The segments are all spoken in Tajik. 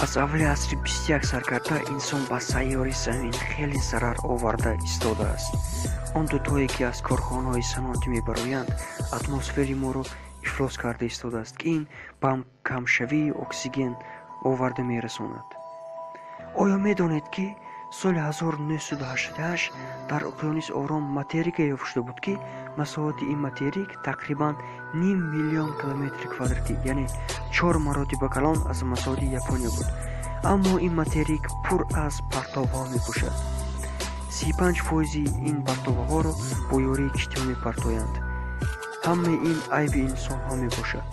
аз аввали асри 21 саркарда инсон ба сайёраи замин хеле зарар оварда истодааст. он дудҳое ки аз корхонаҳои саноатӣ мебароянд атмосфери моро ифлос карда истодааст ки ин ба камшавии оксиген оварда мерасонад. оё медонед ки соли 1988 дар уқёнуси ором материка ёфт шуда буд ки масоҳати ин материк тақрибан 500,000 километри квадратӣ, яъне 4 маротиба калон аз масоҳати Япония буд. аммо ин материк пур аз партовҳо мебошад. 35% ин партовҳоро бо ёрии киштиҳо мепартоянд. ҳамаи ин айби инсонҳо мебошад.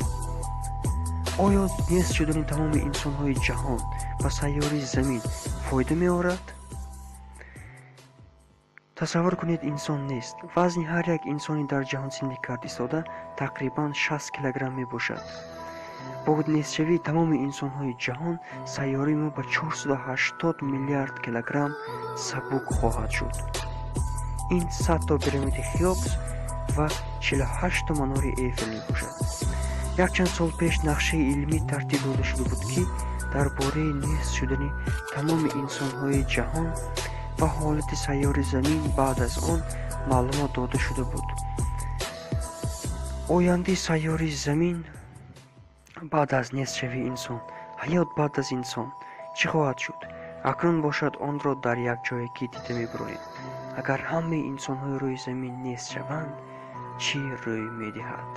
оё нест шудани тамоми инсонҳои ҷаҳон ба сайёраи замин фоида меорад? тасаввур кунед, инсон нест. вазни ҳар як инсони дар ҷаҳон зиндагӣ карда истода тақрибан 60 килограмм мебошад. бо нестшавии тамоми инсонҳои ҷаҳон сайёраи мо ба 480 миллиард килограмм сабук хоҳад шуд. ин 100 то пирамиди Хеопс ва 48 то манори Эйфел мебошад. якчанд сол пеш нақшаи илмӣ тартиб дода шуда буд ки дар бораи нест шудани тамоми инсонҳои ҷаҳон ва ҳолати сайёраи замин баъд аз он маълумот дода шуда буд. ояндаи сайёраи замин баъд аз нестшавии инсон, ҳаёт баъд аз инсон чӣ хоҳад шуд? акнун бошад онро дар якҷоягӣ дида мебароем. агар ҳамаи инсонҳои рӯи замин нест шаванд, чӣ рӯй медиҳад?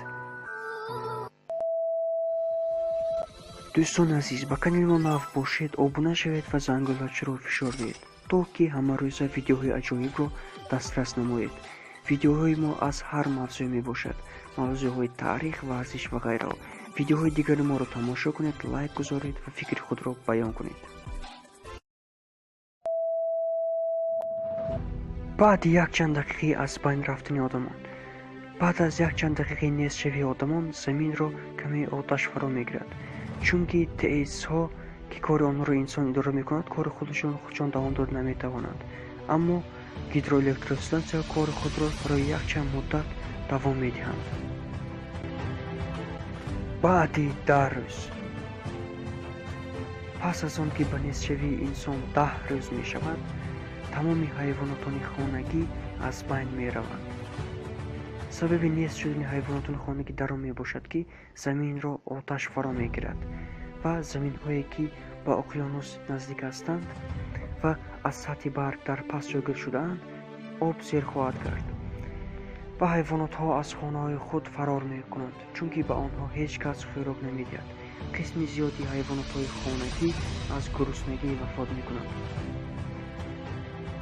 дӯстон азиз, ба канали мо нав бошед, обуна шавед ва зангулачаро фишор диҳед, то ки ҳамарӯза видеоҳои аҷоибро дастрас намоед. видеоҳои мо аз ҳар мавзӯъ мебошад. мавзӯъҳои таърих, варзиш ва ғайраҳо. видеоҳои дигари моро тамошо кунед, лайк гузоред ва фикри худро баён кунед. баъди якчанд дақиқаи аз байн рафтани одамон, баъд аз якчанд дақиқаи нестшавии одамон, заминро каме оташ фаро мегирад, чунки теъисҳо ки кори онҳоро инсон идора мекунад, кори худашон худшон давом дода наметавонанд. аммо гидроэлектростансияҳо кори худро барои якчанд муддат давом медиҳанд. баъди 10 рӯз, пас аз он ки ба нестшавии инсон 10 рӯз мешавад, тамоми ҳайвонотони хонагӣ аз байн мераванд. сабаби нест шудани ҳайвонотони хонагӣ дар он мебошад ки заминро оташ фаро мегирад ва заминҳое ки ба уқёнус наздик ҳастанд ва аз сатҳи барг дар паст ҷойгир шудаанд, об зер хоҳад кард ва ҳайвонотҳо аз хонаҳои худ фарор мекунанд, чунки ба онҳо ҳеҷ кас хӯрок намедиҳад. қисми зиёди ҳайвонотҳои хонагӣ аз гуруснагӣ вафот мекунанд.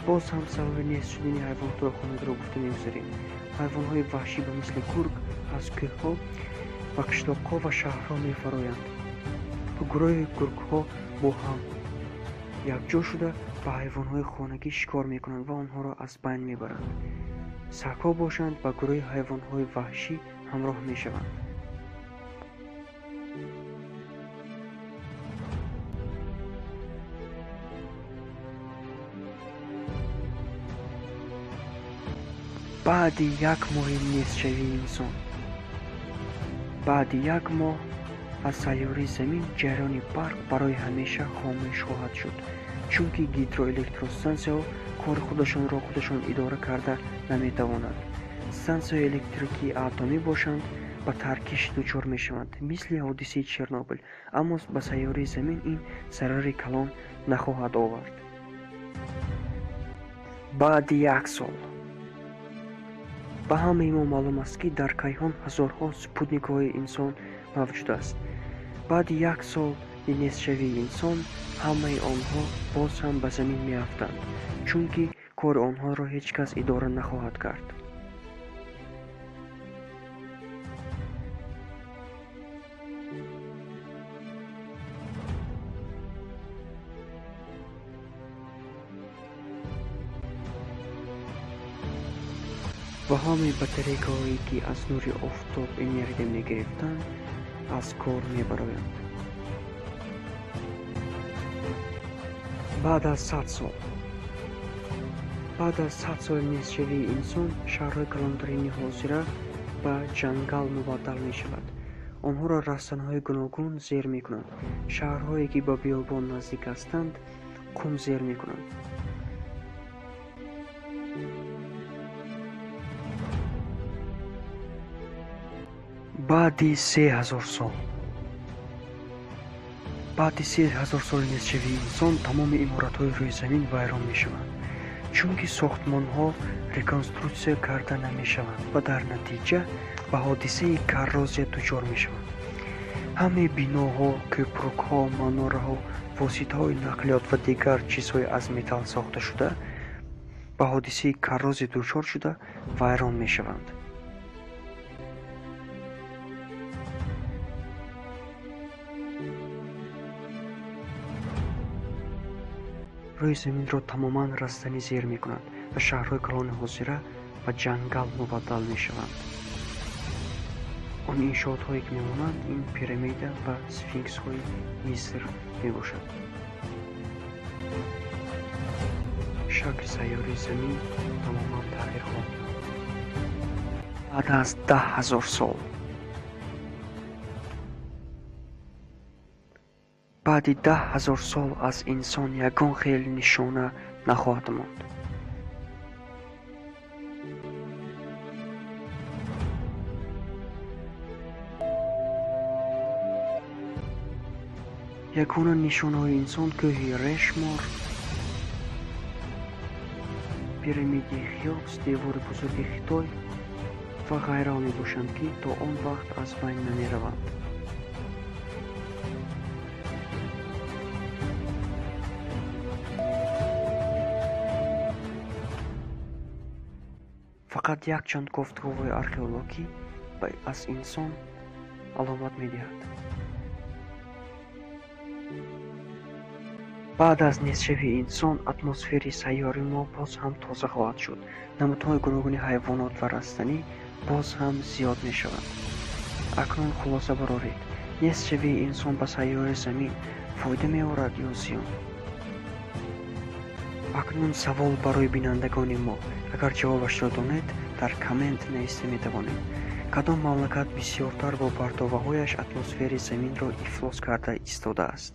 боз ҳам сабаби нест шудани ҳайвонотҳои хонагиро гуфта мегузарем. ҳайвонҳои ваҳшӣ ба мисли гург аз кӯҳҳо ба қишлоқҳо ва шаҳрҳо мефароянд. гурӯҳи гургҳо бо ҳам якҷо шуда ба ҳайвонҳои хонагӣ шикор мекунанд ва онҳоро аз байн мебаранд. сагҳо бошанд ба гурӯҳи ҳайвонҳои ваҳшӣ ҳамроҳ мешаванд. баъди як моҳи нестшавии инсон, баъди як моҳ аз сайёраи замин ҷараёни барқ барои ҳамеша хомӯш хоҳад шуд, чунки гидроэлектростансияҳо кори худашонро худашон идора карда наметавонанд. стансияҳои электрикии атомӣ бошанд, ба таркиш дучор мешаванд, мисли ҳодисаи Чернобил, аммо ба сайёраи замин ин зарари калон нахоҳад овард. баъди 1 сол, ба ҳамаи мо маълум аст ки дар кайҳон ҳазорҳо спутникҳои инсон мавҷуд аст. баъди 1 соли нестшавии инсон, ҳамаи онҳо боз ҳам ба замин меафтанд, чунки кори онҳоро ҳеҷ кас идора нахоҳад кард. ва ҳамаи батарейкаҳое ки аз нури офтоб энергия мегирифтанд, аз кор мебароянд. баъд аз 100 сол, баъд аз 100 соли нестшавии инсон, шаҳрҳои калонтарини ҳозира ба ҷангал мубаддал мешавад. онҳоро растанҳои гуногун зер мекунанд. Шаҳрҳое ки ба биёбон наздик ҳастанд, қум зер мекунанд. баъди 3000 сол. баъди 3000 соли низшавии инсон тамоми иморатҳои рӯи замин вайрон мешаванд, чунки сохтмонҳо реконструксия карда намешаванд ва дар натиҷа ба ҳодисаи коррозия дучор мешаванд. ҳамаи биноҳо, кӯпрукҳо, манораҳо, воситаҳои нақлиёт ва дигар чизҳои аз металл сохташуда ба ҳодисаи коррозия дучор шуда вайрон мешаванд. рӯи заминро тамоман растанӣ зер мекунанд ва шаҳрҳои калони ҳозира ба ҷангал мубаддал мешаванд. он иншоотҳое ки мемонанд ин пирамида ва сфинксҳои миср мебошад. шакли сайёраи замин тамоман тағйир хоҳад ёфт. баъд аз 10,000 сол. баъди 10,000 сол аз инсон ягон хели нишона нахоҳад монд. ягона нишонаҳои инсон кӯҳи решмор, пирамидаи хеопс, девори бузурги хитой ва ғайраҳо мебошанд, ки то он вақт аз байн намераванд. фақат якчанд гуфтгӯҳои археологӣ аз инсон аломат медиҳад. баъд аз низшавии инсон атмосфераи сайёраи мо боз ҳам тоза хоҳад шуд. намудҳои гуногуни ҳайвонот ва растанӣ боз ҳам зиёд мешаванд. акнун хулоса бароред: низшавии инсон ба сайёраи замин фоида меорад ё зиён? акнун савол барои бинандагони мо. агар ҷавобашро донед, дар коммент нависта метавонед. кадом мамлакат бисёртар бо бартоваҳояш атмосфераи заминро ифлос карда истодааст?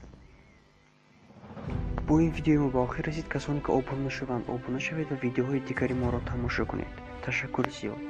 бо ин видеои мо ба охир расид. касоне ки обуна нашаванд, обуна шавед ва видеоҳои дигари моро тамошо кунед. ташаккури зиёд.